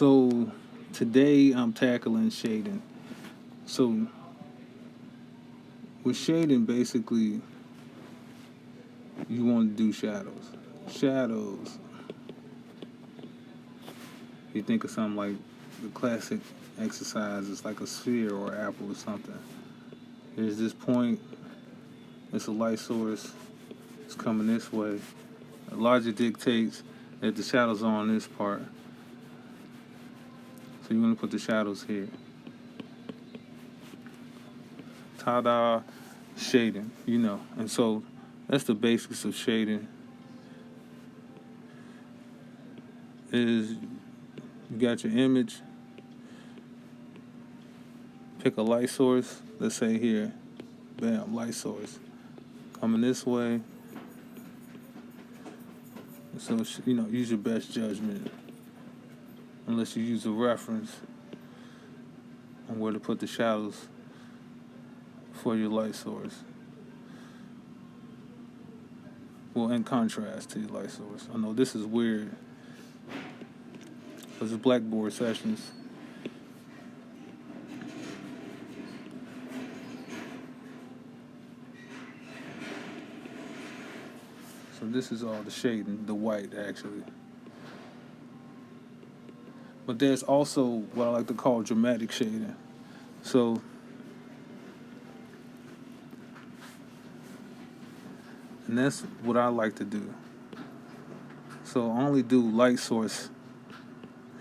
So today I'm tackling shading. So with shading, basically, you want to do shadows. Shadows. You think of something like the classic exercise. It's like a sphere or apple or something. There's this point. It's a light source. It's coming this way. Logic dictates that the shadows are on this part. So you want to put the shadows here. Ta-da, shading, And so that's the basics of shading. Is you got your image, pick a light source, let's say here, bam, light source. Coming this way. So, use your best judgment. Unless you use a reference on where to put the shadows for your light source. Well, in contrast to your light source. I know this is weird. This is Blackboard sessions. So this is all the shading, the white actually. But there's also what I like to call dramatic shading. So and that's what I like to do. So I only do light source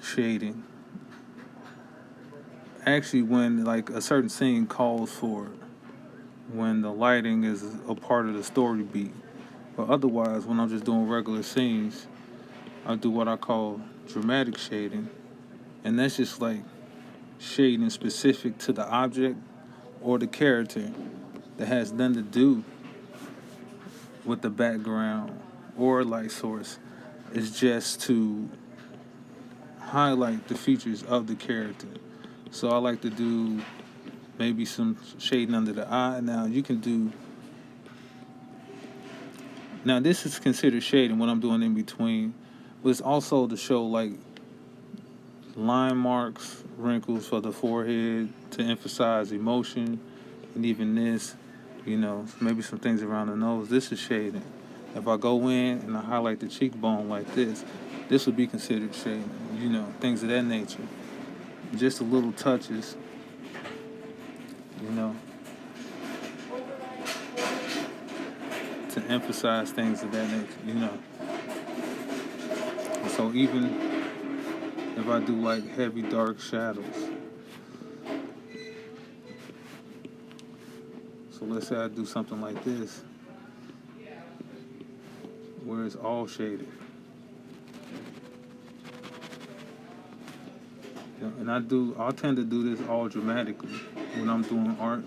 shading. Actually, when like a certain scene calls for it, when the lighting is a part of the story beat. But otherwise, when I'm just doing regular scenes, I do what I call dramatic shading. And that's just like shading specific to the object or the character that has nothing to do with the background or light source. It's just to highlight the features of the character. So I like to do maybe some shading under the eye. Now this is considered shading, what I'm doing in between. But it's also to show like line marks, wrinkles for the forehead to emphasize emotion, and even this, maybe some things around the nose. This is shading. If I go in and I highlight the cheekbone like this would be considered shading, things of that nature. Just the little touches, to emphasize things of that nature, And so even if I do like heavy dark shadows, so let's say I do something like this, where it's all shaded. And I tend to do this all dramatically when I'm doing art,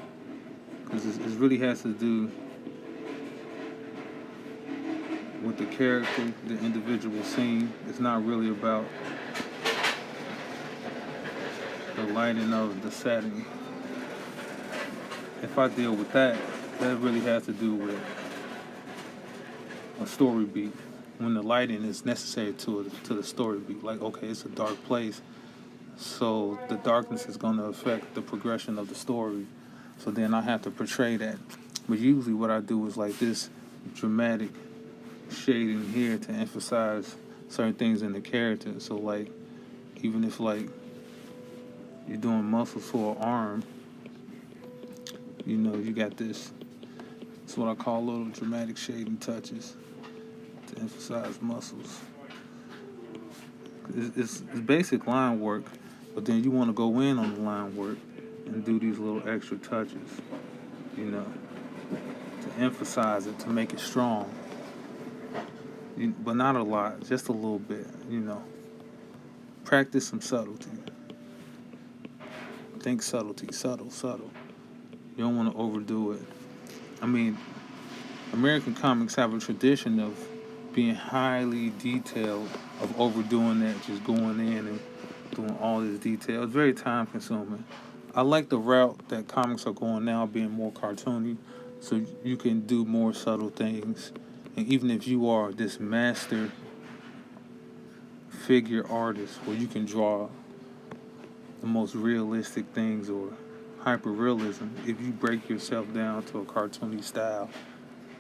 because it really has to do with the character, the individual scene. It's not really about the lighting of the setting. If I deal with that really has to do with a story beat. When the lighting is necessary to the story beat. Like, okay, it's a dark place, so the darkness is going to affect the progression of the story. So then I have to portray that. But usually what I do is like this dramatic shading here to emphasize certain things in the character. So like, even if like you're doing muscles for an arm, you got this. It's what I call little dramatic shading touches to emphasize muscles. It's basic line work, but then you want to go in on the line work and do these little extra touches, to emphasize it, to make it strong. But not a lot, just a little bit, Practice some subtlety. Think subtlety, subtle. You don't want to overdo it. I mean, American comics have a tradition of being highly detailed, of overdoing that, just going in and doing all this detail. It's very time consuming. I like the route that comics are going now, being more cartoony, so you can do more subtle things. And even if you are this master figure artist where you can draw the most realistic things or hyper realism, if you break yourself down to a cartoony style,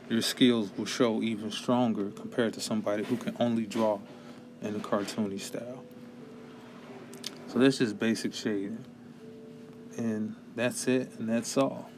your skills will show even stronger compared to somebody who can only draw in a cartoony style. So that's just basic shading. And that's it, and that's all.